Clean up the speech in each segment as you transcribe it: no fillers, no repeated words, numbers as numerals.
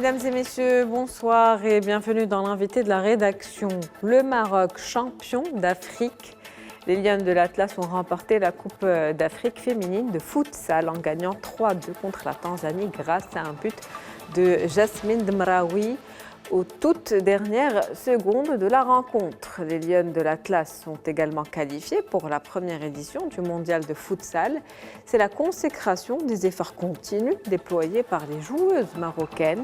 Mesdames et messieurs, bonsoir et bienvenue dans l'invité de la rédaction. Le Maroc, champion d'Afrique. Les Lions de l'Atlas ont remporté la Coupe d'Afrique féminine de futsal en gagnant 3-2 contre la Tanzanie grâce à un but de Jasmine Demraoui aux toutes dernières secondes de la rencontre. Les Lions de l'Atlas sont également qualifiés pour la première édition du mondial de futsal. C'est la consécration des efforts continus déployés par les joueuses marocaines.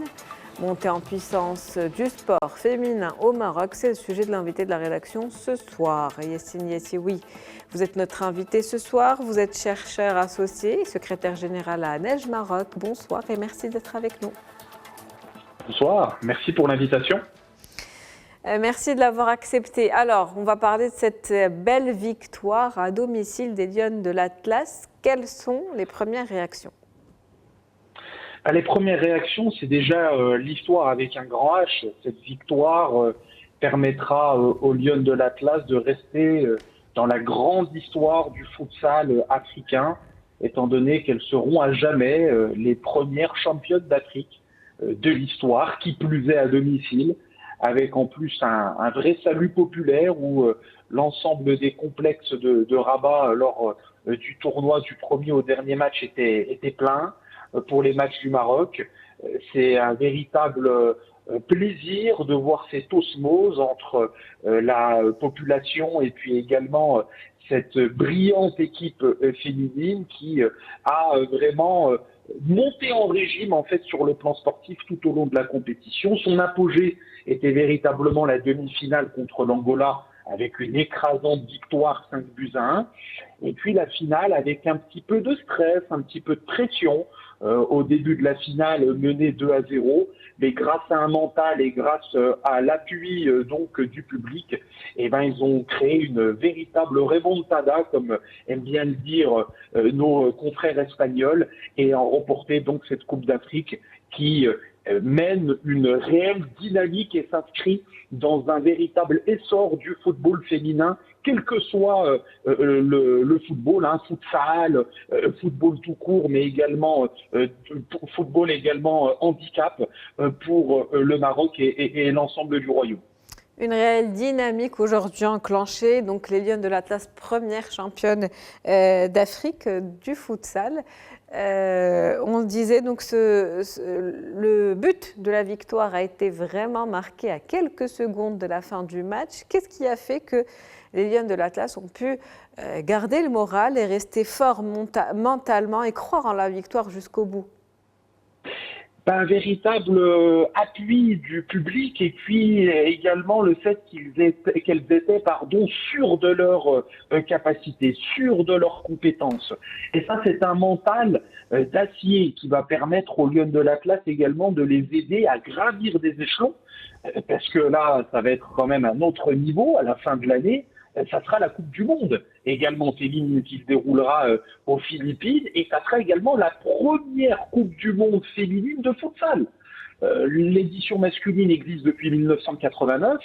Montée en puissance du sport féminin au Maroc, c'est le sujet de l'invité de la rédaction ce soir. Yassine Yassioui, vous êtes notre invité ce soir. Vous êtes chercheur associé, secrétaire général à Neige Maroc. Bonsoir et merci d'être avec nous. Bonsoir, merci pour l'invitation. Merci de l'avoir accepté. Alors, on va parler de cette belle victoire à domicile des Lions de l'Atlas. Quelles sont les premières réactions ? Les premières réactions, c'est déjà l'histoire avec un grand H. Cette victoire permettra aux Lions de l'Atlas de rester dans la grande histoire du futsal africain, étant donné qu'elles seront à jamais les premières championnes d'Afrique de l'histoire, qui plus est à domicile, avec en plus un vrai salut populaire où l'ensemble des complexes de Rabat lors du tournoi du premier au dernier match était plein. Pour les matchs du Maroc, c'est un véritable plaisir de voir cette osmose entre la population et puis également cette brillante équipe féminine qui a vraiment monté en régime en fait sur le plan sportif tout au long de la compétition. Son apogée était véritablement la demi-finale contre l'Angola avec une écrasante victoire 5-1. Et puis la finale avec un petit peu de stress, un petit peu de pression. Au début de la finale menée 2-0, mais grâce à un mental et grâce à l'appui donc du public, ils ont créé une véritable remontada, comme aiment bien le dire nos confrères espagnols, et ont remporté donc cette Coupe d'Afrique qui mène une réelle dynamique et s'inscrit dans un véritable essor du football féminin, quel que soit le football, futsal, football tout court, mais également football également handicap pour le Maroc et l'ensemble du royaume. Une réelle dynamique aujourd'hui enclenchée. Donc les Lions de l'Atlas, première championne d'Afrique du futsal. On disait donc le but de la victoire a été vraiment marqué à quelques secondes de la fin du match. Qu'est-ce qui a fait que les Lions de l'Atlas ont pu garder le moral et rester forts mentalement et croire en la victoire jusqu'au bout ? Un véritable appui du public et puis également le fait qu'elles étaient sûres de leur capacité, sûres de leurs compétences. Et ça, c'est un mental d'acier qui va permettre aux Lions de l'Atlas également de les aider à gravir des échelons, parce que là, ça va être quand même un autre niveau à la fin de l'année. Ça sera la Coupe du Monde, également féminine, qui se déroulera aux Philippines, et ça sera également la première Coupe du Monde féminine de futsal. L'édition masculine existe depuis 1989.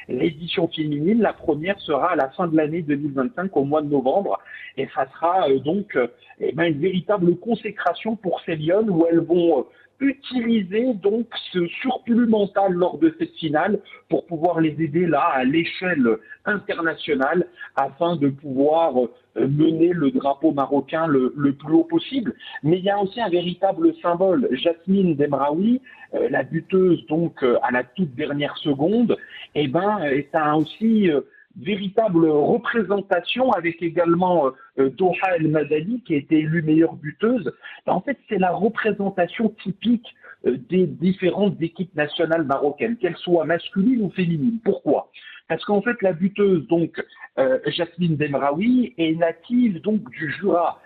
L'édition féminine, la première, sera à la fin de l'année 2025, au mois de novembre, et ça sera donc une véritable consécration pour ces Lions, où elles vont utiliser donc ce surplus mental lors de cette finale pour pouvoir les aider là à l'échelle internationale afin de pouvoir mener le drapeau marocain le plus haut possible. Mais il y a aussi un véritable symbole. Jasmine Demraoui, la buteuse donc à la toute dernière seconde, est aussi véritable représentation avec également Doha El Madani qui a été élue meilleure buteuse. En fait, c'est la représentation typique des différentes équipes nationales marocaines, qu'elles soient masculines ou féminines. Pourquoi ? Parce qu'en fait, la buteuse, donc Jasmine Demraoui, est native donc du Jura,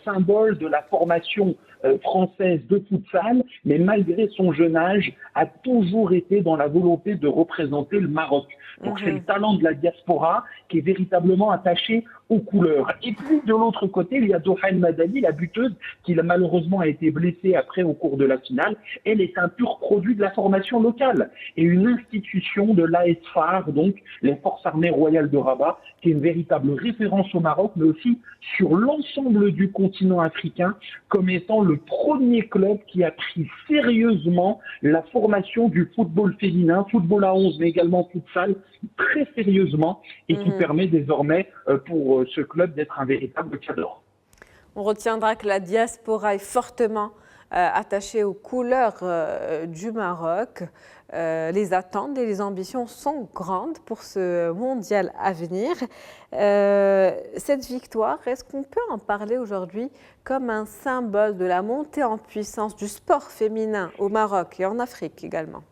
symbole de la formation française de futsal, mais malgré son jeune âge, a toujours été dans la volonté de représenter le Maroc. Donc c'est le talent de la diaspora qui est véritablement attaché aux couleurs. Et puis de l'autre côté, il y a Doha El Madani, la buteuse, qui malheureusement a été blessée après au cours de la finale. Elle est un pur produit de la formation locale et une institution de l'ASFAR, donc les Forces armées royales de Rabat, qui est une véritable référence au Maroc, mais aussi sur l'ensemble l'ensemble du continent africain comme étant le premier club qui a pris sérieusement la formation du football féminin, football à 11, mais également futsal, très sérieusement, et qui permet désormais pour ce club d'être un véritable cadre. On retiendra que la diaspora est fortement attachée aux couleurs du Maroc. Les attentes et les ambitions sont grandes pour ce mondial à venir. Cette victoire, est-ce qu'on peut en parler aujourd'hui comme un symbole de la montée en puissance du sport féminin au Maroc et en Afrique également?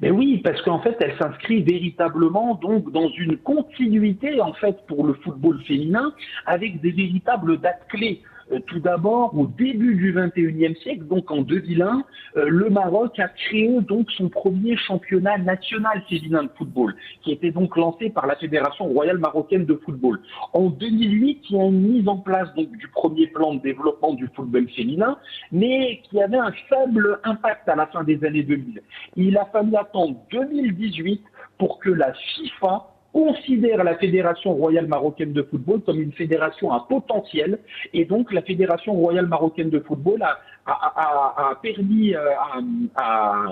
Mais oui, parce qu'en fait, elle s'inscrit véritablement donc dans une continuité en fait pour le football féminin avec des véritables dates clés. Tout d'abord, au début du XXIe siècle, donc en 2001, le Maroc a créé donc son premier championnat national féminin de football, qui était donc lancé par la Fédération royale marocaine de football. En 2008, il y a une mise en place donc du premier plan de développement du football féminin, mais qui avait un faible impact à la fin des années 2000. Il a fallu attendre 2018 pour que la FIFA considère la Fédération royale marocaine de football comme une fédération à potentiel, et donc la Fédération royale marocaine de football a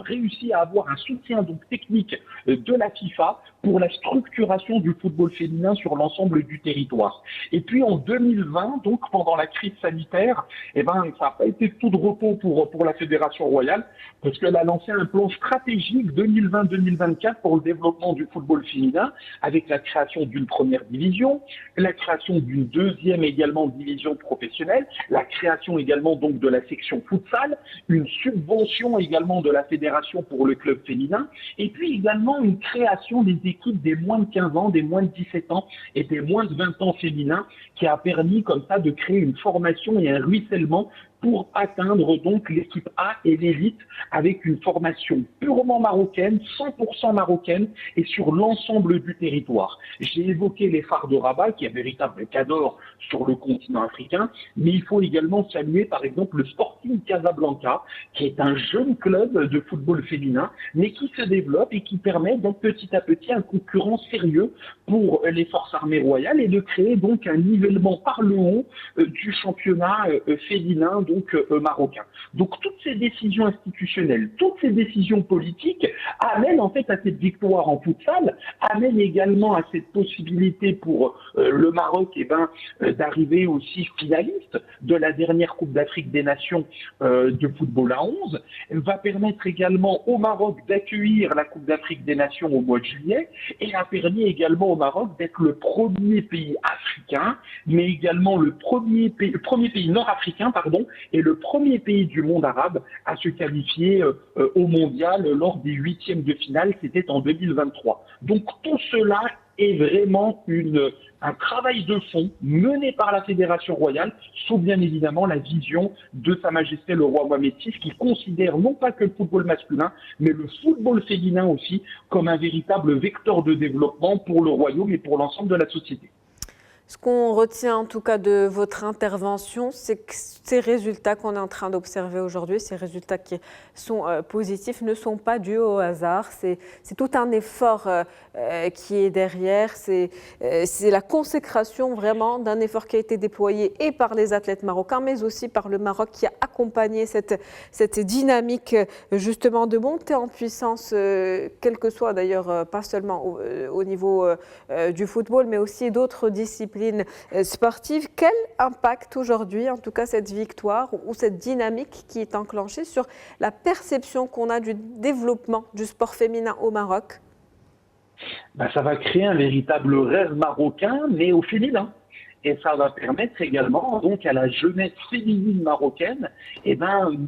réussi à avoir un soutien donc technique de la FIFA pour la structuration du football féminin sur l'ensemble du territoire. Et puis en 2020, donc pendant la crise sanitaire, ça n'a pas été tout de repos pour la Fédération royale, parce qu'elle a lancé un plan stratégique 2020-2024 pour le développement du football féminin, avec la création d'une première division, la création d'une deuxième également division professionnelle, la création également donc de la section futsal, une subvention également de la fédération pour le club féminin, et puis également une création des équipes des moins de 15 ans, des moins de 17 ans et des moins de 20 ans féminins, qui a permis comme ça de créer une formation et un ruissellement pour atteindre donc l'équipe A et l'élite avec une formation purement marocaine, 100% marocaine et sur l'ensemble du territoire. J'ai évoqué les phares de Rabat, qui est un véritable cadre sur le continent africain, mais il faut également saluer par exemple le Sporting Casablanca, qui est un jeune club de football féminin, mais qui se développe et qui permet donc petit à petit un concurrent sérieux pour les forces armées royales et de créer donc un nivellement par le haut du championnat féminin marocain. Donc toutes ces décisions institutionnelles, toutes ces décisions politiques amènent en fait à cette victoire en futsal, amènent également à cette possibilité pour le Maroc d'arriver aussi finaliste de la dernière Coupe d'Afrique des Nations de football à 11. Elle va permettre également au Maroc d'accueillir la Coupe d'Afrique des Nations au mois de juillet et a permis également au Maroc d'être le premier pays africain, mais également le premier pays nord-africain, et le premier pays du monde arabe à se qualifier au mondial lors des huitièmes de finale, c'était en 2023. Donc tout cela est vraiment un travail de fond mené par la Fédération royale sous bien évidemment la vision de Sa Majesté le roi Mohamed VI, qui considère non pas que le football masculin, mais le football féminin aussi comme un véritable vecteur de développement pour le royaume et pour l'ensemble de la société. Ce qu'on retient en tout cas de votre intervention, c'est que ces résultats qu'on est en train d'observer aujourd'hui, ces résultats qui sont positifs, ne sont pas dus au hasard. C'est tout un effort qui est derrière. C'est la consécration vraiment d'un effort qui a été déployé et par les athlètes marocains, mais aussi par le Maroc qui a accompagné cette dynamique justement de montée en puissance, quel que soit d'ailleurs, pas seulement au niveau du football, mais aussi d'autres disciplines sportive. Quel impact aujourd'hui, en tout cas cette victoire ou cette dynamique qui est enclenchée sur la perception qu'on a du développement du sport féminin au Maroc? Ça va créer un véritable rêve marocain, mais au féminin. Et ça va permettre également donc à la jeunesse féminine marocaine,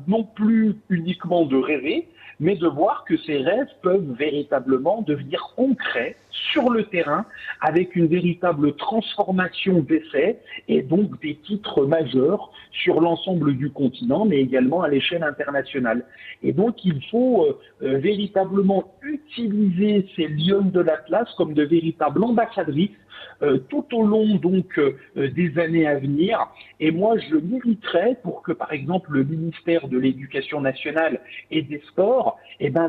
non plus uniquement de rêver, mais de voir que ces rêves peuvent véritablement devenir concrets sur le terrain avec une véritable transformation d'essais et donc des titres majeurs sur l'ensemble du continent, mais également à l'échelle internationale. Et donc il faut véritablement utiliser ces lionnes de l'Atlas comme de véritables ambassadrices tout au long donc des années à venir. Et moi je militerai pour que par exemple le ministère de l'Éducation nationale et des Sports sport,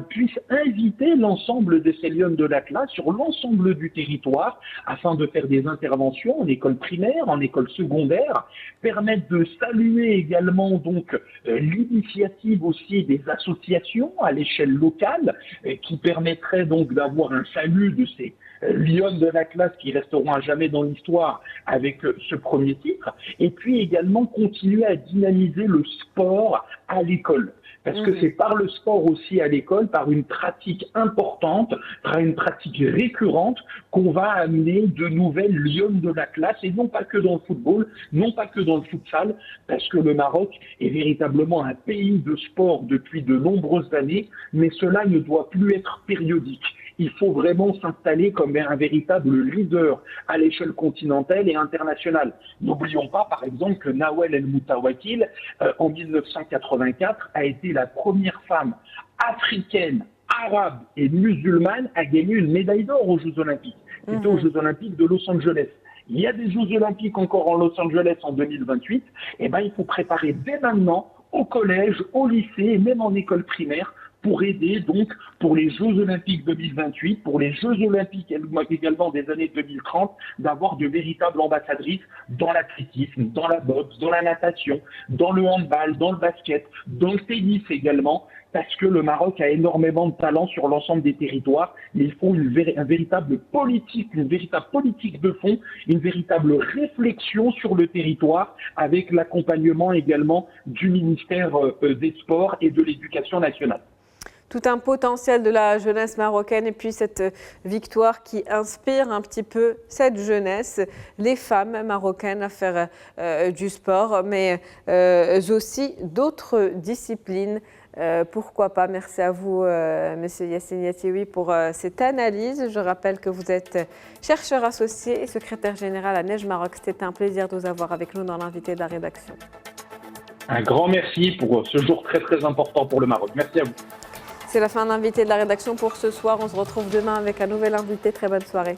puisse inviter l'ensemble de ces Lions de l'Atlas sur l'ensemble du territoire afin de faire des interventions en école primaire, en école secondaire, permettre de saluer également donc l'initiative aussi des associations à l'échelle locale qui permettrait donc d'avoir un salut de ces Lions de l'Atlas qui resteront à jamais dans l'histoire avec ce premier titre, et puis également continuer à dynamiser le sport à l'école. Parce que c'est par le sport aussi à l'école, par une pratique importante, par une pratique récurrente, qu'on va amener de nouvelles Lions de l'Atlas, et non pas que dans le football, non pas que dans le futsal, parce que le Maroc est véritablement un pays de sport depuis de nombreuses années, mais cela ne doit plus être périodique. Il faut vraiment s'installer comme un véritable leader à l'échelle continentale et internationale. N'oublions pas, par exemple, que Nawel El Moutawakil, en 1984, a été la première femme africaine, arabe et musulmane à gagner une médaille d'or aux Jeux Olympiques. C'était aux Jeux Olympiques de Los Angeles. Il y a des Jeux Olympiques encore en Los Angeles en 2028. Il faut préparer dès maintenant au collège, au lycée et même en école primaire pour aider donc pour les Jeux Olympiques 2028, pour les Jeux Olympiques également des années 2030, d'avoir de véritables ambassadrices dans l'athlétisme, dans la boxe, dans la natation, dans le handball, dans le basket, dans le tennis également, parce que le Maroc a énormément de talent sur l'ensemble des territoires, mais il faut une véritable politique de fond, une véritable réflexion sur le territoire avec l'accompagnement également du ministère des Sports et de l'Éducation nationale. Tout un potentiel de la jeunesse marocaine et puis cette victoire qui inspire un petit peu cette jeunesse, les femmes marocaines à faire du sport, mais aussi d'autres disciplines. Pourquoi pas? Merci à vous, Monsieur Yassine Yattioui, pour cette analyse. Je rappelle que vous êtes chercheur associé et secrétaire général à Neige Maroc. C'était un plaisir de vous avoir avec nous dans l'invité de la rédaction. Un grand merci pour ce jour très très important pour le Maroc. Merci à vous. C'est la fin de l'invité de la rédaction pour ce soir. On se retrouve demain avec un nouvel invité. Très bonne soirée.